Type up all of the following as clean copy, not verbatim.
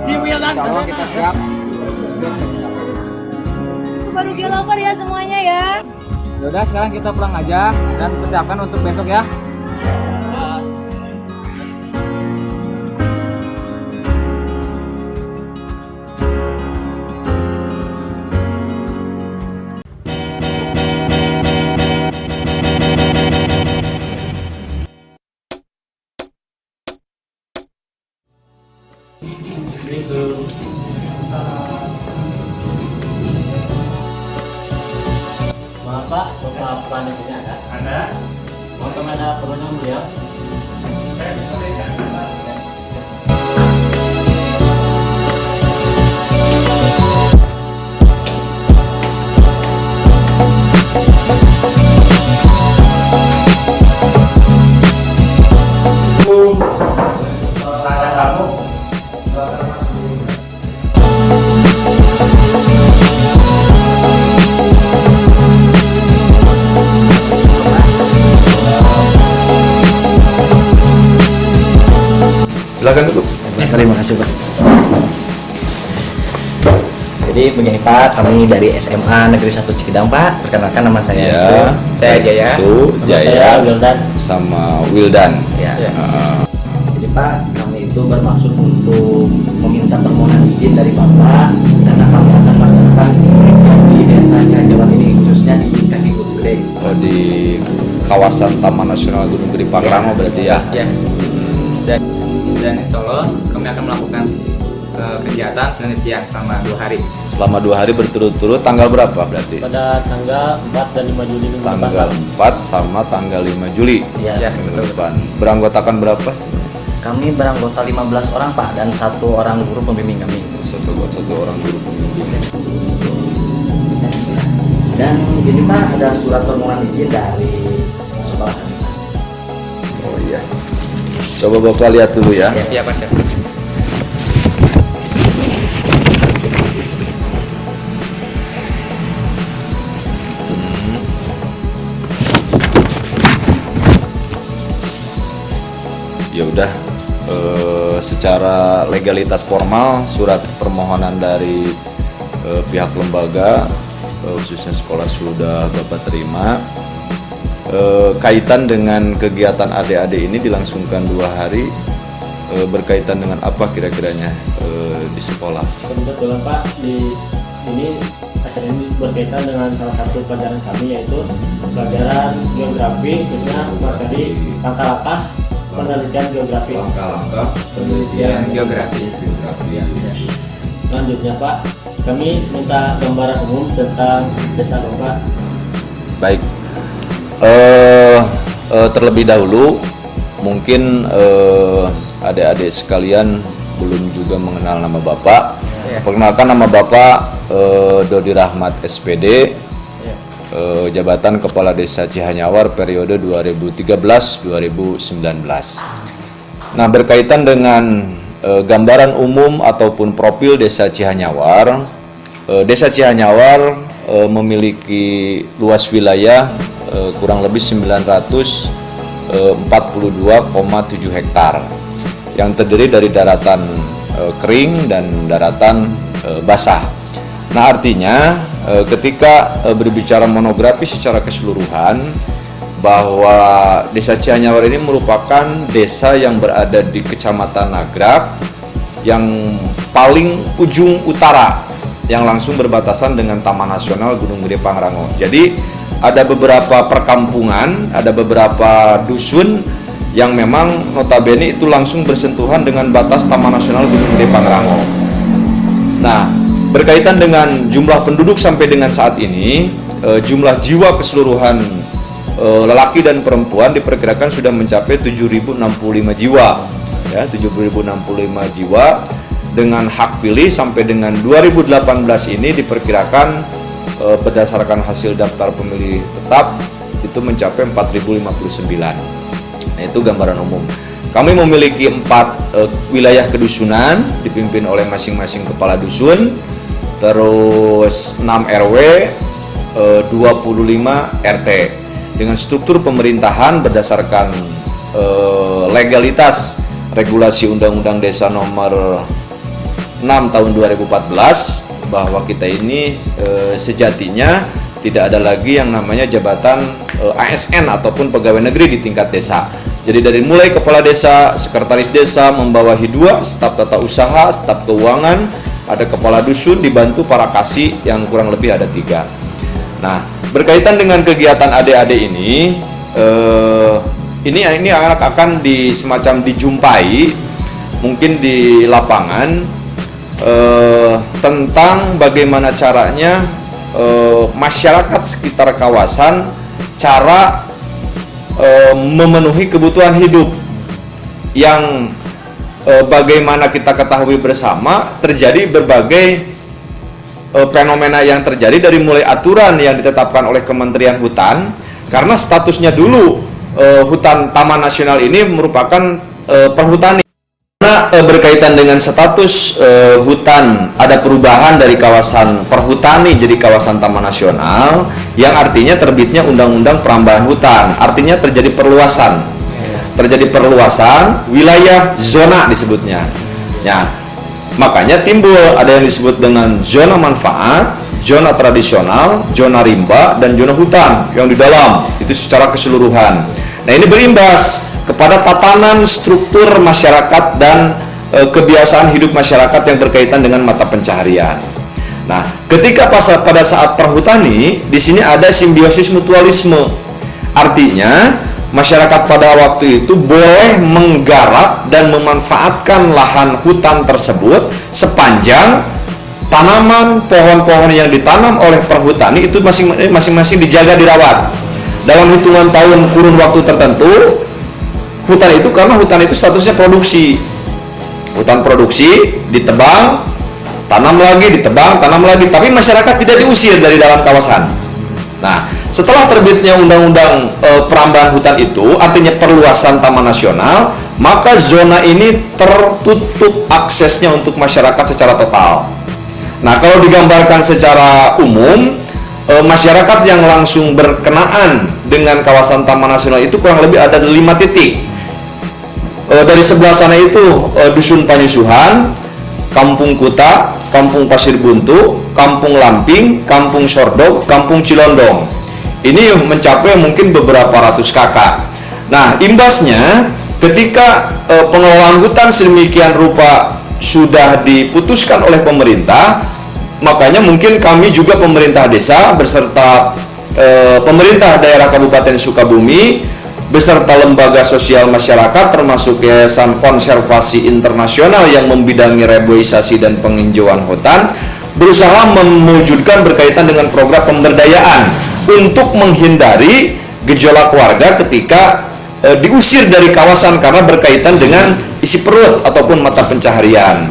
Si Wildan Kalau kita siap. itu baru game over ya semuanya ya. Yaudah sekarang kita pulang aja dan persiapkan untuk besok ya. Maaf Pak, Bapak Petani sini ada? Ada. Mau kemana perlunya beliau? Ada kamu? Silakan dulu. Terima kasih Pak. Jadi begini Pak, kami dari SMA Negeri 1 Cikidang Pak. Perkenalkan nama saya Estu. Saya Jaya. Estu, Nama Jaya, saya Wildan. sama Wildan. Ya. Heeh. Jadi Pak, kami itu bermaksud untuk meminta permohonan izin dari Bapak karena kami akan melaksanakan kegiatan di Desa Cihanjawar ini, khususnya di Kaki Gunung Gede. Oh, di kawasan Taman Nasional Gunung Gede Pangrango berarti ya. Ya. Dan insya Allah kami akan melakukan kegiatan penelitian selama 2 hari. Selama 2 hari berturut-turut, tanggal berapa berarti? Pada tanggal 4 dan 5 Juli minggu depan, Tanggal Pak. 4 sama tanggal 5 Juli. Ya. Minggu depan. Beranggotakan berapa? Kami beranggota 15 orang Pak dan 1 orang guru pembimbing kami. Satu orang guru pembimbing. Dan ini Pak, ada surat permohonan izin dari sekolah kami Pak. Oh iya. Coba Bapak lihat dulu ya. Iya Pak Chef. Ya udah, secara legalitas formal surat permohonan dari pihak lembaga, khususnya sekolah sudah Bapak terima. Kaitan dengan kegiatan adik-adik ini dilangsungkan 2 hari, berkaitan dengan apa kira-kiranya di sekolah? Kebetulan Pak, ini acara ini berkaitan dengan salah satu pelajaran kami, yaitu pelajaran geografi, khususnya materi langkah-langkah penelitian geografi. Langkah-langkah penelitian geografi. Selanjutnya Pak, kami minta gambaran umum tentang desa Bapak. Baik, terlebih dahulu mungkin adik-adik sekalian belum juga mengenal nama Bapak. Ya. Perkenalkan, nama Bapak Dodi Rahmat SPD, jabatan Kepala Desa Cihanyawar periode 2013-2019. Nah, berkaitan dengan gambaran umum ataupun profil Desa Cihanyawar, Desa Cihanyawar memiliki luas wilayah kurang lebih 942,7 hektar yang terdiri dari daratan kering dan daratan basah. Nah, artinya ketika berbicara monografi secara keseluruhan, bahwa Desa Cihanyawar ini merupakan desa yang berada di Kecamatan Nagrak yang paling ujung utara yang langsung berbatasan dengan Taman Nasional Gunung Gede Pangrango. Jadi ada beberapa perkampungan, ada beberapa dusun yang memang notabene itu langsung bersentuhan dengan batas Taman Nasional Gunung Gede Pangrango. Nah, berkaitan dengan jumlah penduduk sampai dengan saat ini, jumlah jiwa keseluruhan lelaki dan perempuan diperkirakan sudah mencapai 7.065 jiwa, ya, 7.065 jiwa. Dengan hak pilih sampai dengan 2018 ini diperkirakan berdasarkan hasil daftar pemilih tetap itu mencapai 4.059. Nah, itu gambaran umum. Kami memiliki 4 wilayah kedusunan dipimpin oleh masing-masing kepala dusun, terus 6 RW, 25 RT dengan struktur pemerintahan berdasarkan legalitas regulasi Undang-Undang Desa Nomor 6 Tahun 2014 bahwa kita ini sejatinya tidak ada lagi yang namanya jabatan ASN ataupun pegawai negeri di tingkat desa. Jadi dari mulai kepala desa, sekretaris desa, membawahi 2 staf tata usaha, staf keuangan, ada kepala dusun dibantu para kasih yang kurang lebih ada 3. Nah, berkaitan dengan kegiatan adik-adik ini akan semacam dijumpai mungkin di lapangan tentang bagaimana caranya masyarakat sekitar kawasan cara memenuhi kebutuhan hidup yang bagaimana kita ketahui bersama terjadi berbagai fenomena yang terjadi dari mulai aturan yang ditetapkan oleh Kementerian Hutan, karena statusnya dulu hutan Taman Nasional ini merupakan perhutani. Karena berkaitan dengan status hutan, ada perubahan dari kawasan perhutani jadi kawasan Taman Nasional, yang artinya terbitnya Undang-Undang Perambahan Hutan, artinya terjadi perluasan wilayah zona disebutnya. Ya, makanya timbul ada yang disebut dengan zona manfaat, zona tradisional, zona rimba, dan zona hutan yang di dalam itu secara keseluruhan. Nah, ini berimbas kepada tatanan struktur masyarakat dan kebiasaan hidup masyarakat yang berkaitan dengan mata pencaharian. Nah, ketika pada saat perhutani, di sini ada simbiosis mutualisme. Artinya, masyarakat pada waktu itu boleh menggarap dan memanfaatkan lahan hutan tersebut sepanjang tanaman, pohon-pohon yang ditanam oleh perhutani itu masing-masing dijaga, dirawat. Dalam hitungan tahun kurun waktu tertentu, hutan itu, karena hutan itu statusnya produksi, hutan produksi, ditebang, tanam lagi, ditebang, tanam lagi, tapi masyarakat tidak diusir dari dalam kawasan. Nah, setelah terbitnya Undang-Undang Perambahan Hutan itu, artinya perluasan Taman Nasional, maka zona ini tertutup aksesnya untuk masyarakat secara total. Nah, kalau digambarkan secara umum, masyarakat yang langsung berkenaan dengan kawasan Taman Nasional itu kurang lebih ada 5 titik. Dari sebelah sana itu Dusun Panyusuhan, Kampung Kuta, Kampung Pasir Buntu, Kampung Lamping, Kampung Sordok, Kampung Cilondong. Ini mencapai mungkin beberapa ratus kakak. Nah, imbasnya ketika pengelolaan hutan sedemikian rupa sudah diputuskan oleh pemerintah, makanya mungkin kami juga pemerintah desa beserta pemerintah daerah Kabupaten Sukabumi beserta lembaga sosial masyarakat termasuk Yayasan Konservasi Internasional yang membidangi reboisasi dan penghijauan hutan berusaha mewujudkan berkaitan dengan program pemberdayaan untuk menghindari gejolak warga ketika diusir dari kawasan karena berkaitan dengan isi perut ataupun mata pencaharian.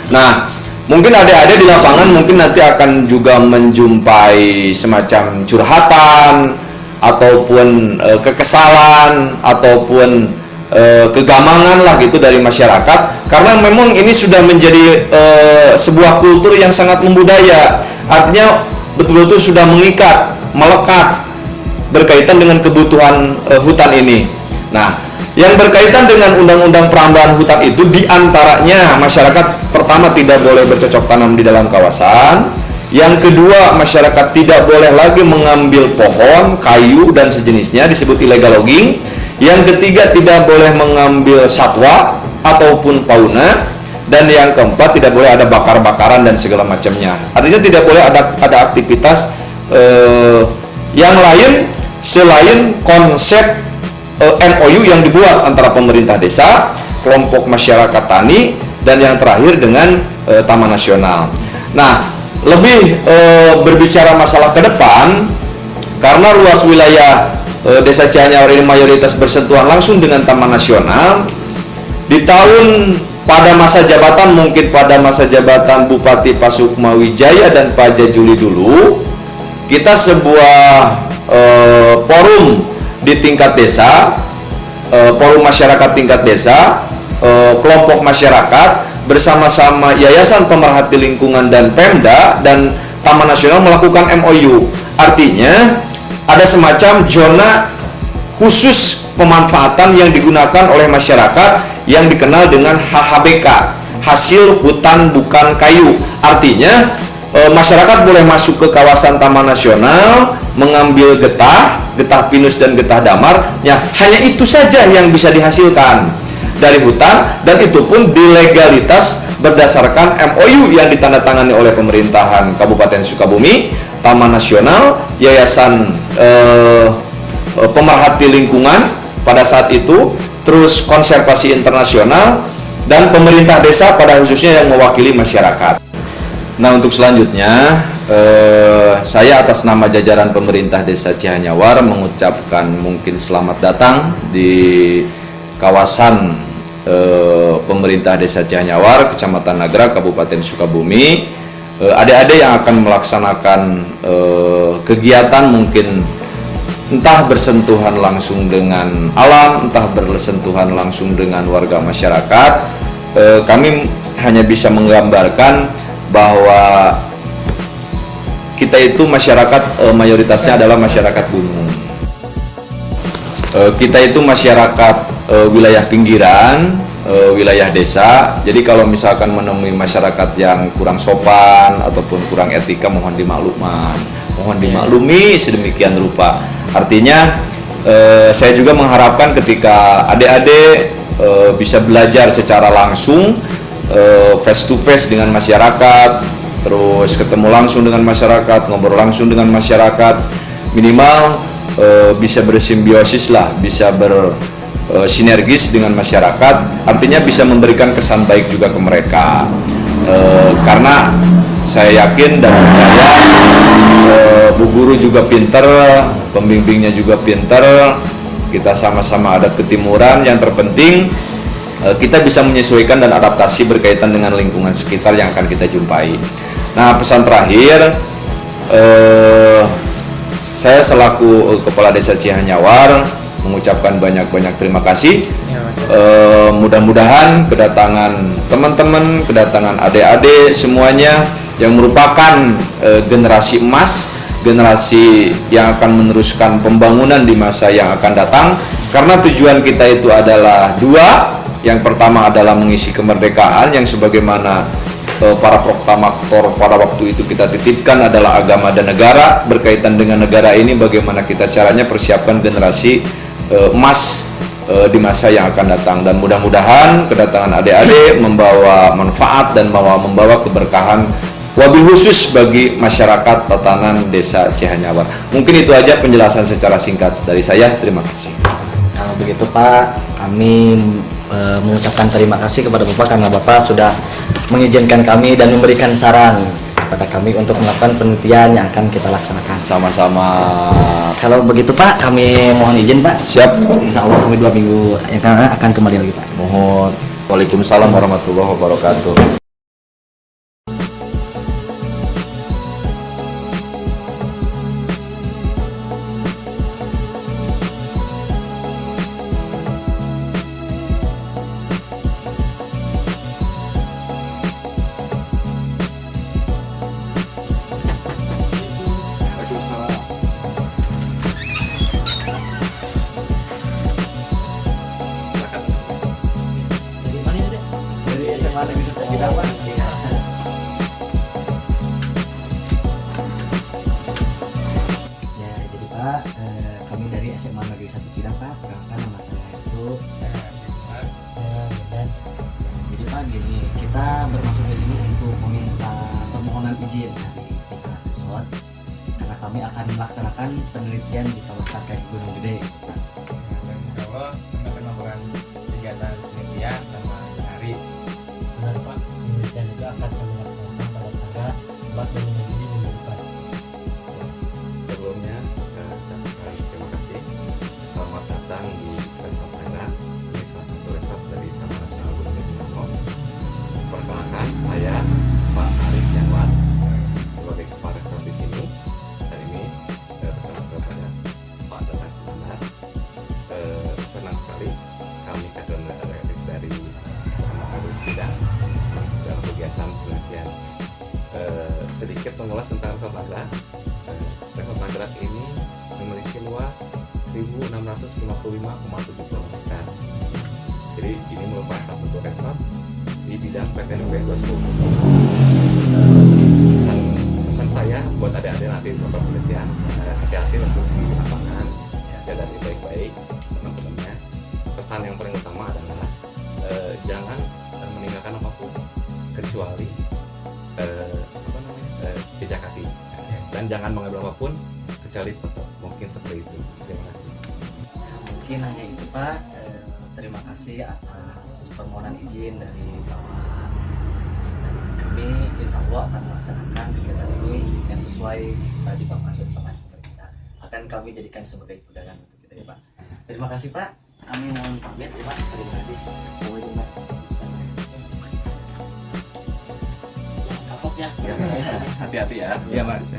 Nah, mungkin adik-adik di lapangan mungkin nanti akan juga menjumpai semacam curhatan ataupun kekesalan ataupun kegamangan lah gitu dari masyarakat, karena memang ini sudah menjadi sebuah kultur yang sangat membudaya, artinya betul-betul sudah mengikat, melekat berkaitan dengan kebutuhan hutan ini. Nah, yang berkaitan dengan Undang-Undang Perambahan Hutan itu diantaranya masyarakat pertama tidak boleh bercocok tanam di dalam kawasan. Yang kedua, masyarakat tidak boleh lagi mengambil pohon, kayu, dan sejenisnya, disebut illegal logging. Yang ketiga, tidak boleh mengambil satwa ataupun fauna. Dan yang keempat, tidak boleh ada bakar-bakaran dan segala macamnya. Artinya tidak boleh ada aktivitas yang lain selain konsep MOU yang dibuat antara pemerintah desa, kelompok masyarakat tani, dan yang terakhir dengan Taman Nasional. Nah, lebih berbicara masalah ke depan, karena luas wilayah Desa Cianyawar ini mayoritas bersentuhan langsung dengan Taman Nasional. Di tahun pada masa jabatan, mungkin pada masa jabatan Bupati Pak Sukmawijaya dan Pak Jajuli dulu, kita sebuah forum di tingkat desa, forum masyarakat tingkat desa, kelompok masyarakat bersama-sama Yayasan Pemerhati Lingkungan dan Pemda dan Taman Nasional melakukan MOU. Artinya ada semacam zona khusus pemanfaatan yang digunakan oleh masyarakat yang dikenal dengan HHBK, hasil hutan bukan kayu. Artinya masyarakat boleh masuk ke kawasan Taman Nasional, mengambil getah pinus dan getah damar, ya hanya itu saja yang bisa dihasilkan dari hutan, dan itu pun dilegalitas berdasarkan MOU yang ditandatangani oleh pemerintahan Kabupaten Sukabumi, Taman Nasional, Yayasan Pemerhati Lingkungan pada saat itu, terus konservasi internasional, dan pemerintah desa pada khususnya yang mewakili masyarakat. Nah, untuk selanjutnya saya atas nama jajaran pemerintah Desa Cihanyawar mengucapkan mungkin selamat datang di kawasan pemerintah Desa Cihanyawar, Kecamatan Nagrag, Kabupaten Sukabumi. Adik-adik yang akan melaksanakan kegiatan mungkin entah bersentuhan langsung dengan alam, entah bersentuhan langsung dengan warga masyarakat. Kami hanya bisa menggambarkan bahwa kita itu masyarakat mayoritasnya adalah masyarakat gunung. Kita itu masyarakat wilayah pinggiran, wilayah desa. Jadi kalau misalkan menemui masyarakat yang kurang sopan ataupun kurang etika, mohon dimaklumi sedemikian rupa. Artinya saya juga mengharapkan ketika adik-adik bisa belajar secara langsung, face to face dengan masyarakat, terus ketemu langsung dengan masyarakat, ngobrol langsung dengan masyarakat, minimal bisa bersimbiosis lah, bisa bersinergis dengan masyarakat, artinya bisa memberikan kesan baik juga ke mereka. Karena saya yakin dan percaya Bu Guru juga pinter, pembimbingnya juga pinter, kita sama-sama adat ketimuran. Yang terpenting kita bisa menyesuaikan dan adaptasi berkaitan dengan lingkungan sekitar yang akan kita jumpai. Nah, pesan terakhir, saya selaku Kepala Desa Cihanyawar mengucapkan banyak-banyak terima kasih. Mudah-mudahan kedatangan teman-teman, kedatangan adik-adik semuanya yang merupakan generasi emas, generasi yang akan meneruskan pembangunan di masa yang akan datang. Karena tujuan kita itu adalah dua. Yang pertama adalah mengisi kemerdekaan yang sebagaimana para proklamator pada waktu itu kita titipkan adalah agama dan negara. Berkaitan dengan negara ini, bagaimana kita caranya persiapkan generasi emas di masa yang akan datang. Dan mudah-mudahan kedatangan adik-adik membawa manfaat dan membawa keberkahan, wabil khusus bagi masyarakat tatanan Desa Cihanyawar. Mungkin itu aja penjelasan secara singkat dari saya. Terima kasih. Kalau begitu Pak, kami mengucapkan terima kasih kepada Bapak karena Bapak sudah mengizinkan kami dan memberikan saran kepada kami untuk melakukan penelitian yang akan kita laksanakan. Sama-sama. Kalau begitu Pak, kami mohon izin Pak. Siap. Insya Allah kami 2 minggu yang akan kembali lagi Pak. Mohon. Waalaikumsalam warahmatullahi wabarakatuh. Dari SMA Negeri 1 Cirawas Pak. Ya, jadi Pak, kami dari SMA Negeri 1 Cirawas Pak. Perkenalkan nama saya Hestu. Jadi Pak, gini, kita bermaksud di sini untuk meminta permohonan izin dari pihak resort karena kami akan melaksanakan penelitian di kawasan kaki Gunung Gede. Dan insya Allah kami akan melakukan kegiatan penelitian sama hari. Benar Pak, penelitian itu akan kami laksanakan pada tanggal 4 dan 5 Juli minggu depan. Sebelumnya saya ucapkan terima kasih. Selamat datang di Resort Nagrag, ini salah satu resort dari Taman Nasional Gunung Gede. Perkenalkan, saya Pak Arif Yanwar sebagai kepala resort di sini. Hari ini bertemu kepada Pak Dadan Sumana. Senang sekali kami kader dari SMA 1 Cida dalam kegiatan penelitian. Sedikit mengulas tentang Resort Nagrag. Resort Nagrag ini memiliki luas 1.655,7 km. Jadi ini merupakan salah satu resort di bidang PTNP 2020. Pesan saya buat adik-adik nanti melakukan penelitian, hati-hati untuk di lapangan, jadari baik-baik teman-temannya. Pesan yang paling utama adalah jangan meninggalkan apapun kecuali jejak kaki, dan jangan mengambil apapun kecuali foto. Mungkin seperti itu. Terima kasih. Mungkin hanya itu Pak. Terima kasih atas permohonan izin dari Bapak. Dan kami insya Allah akan melaksanakan kegiatan ini yang sesuai tadi Bapak sudah sampaikan kita. Akan kami jadikan sebagai pegangan untuk kita ya Pak. Terima kasih Pak. Kami mohon pamit ya Pak. Terima kasih. Kapok ya. Hati-hati ya. Iya Mas.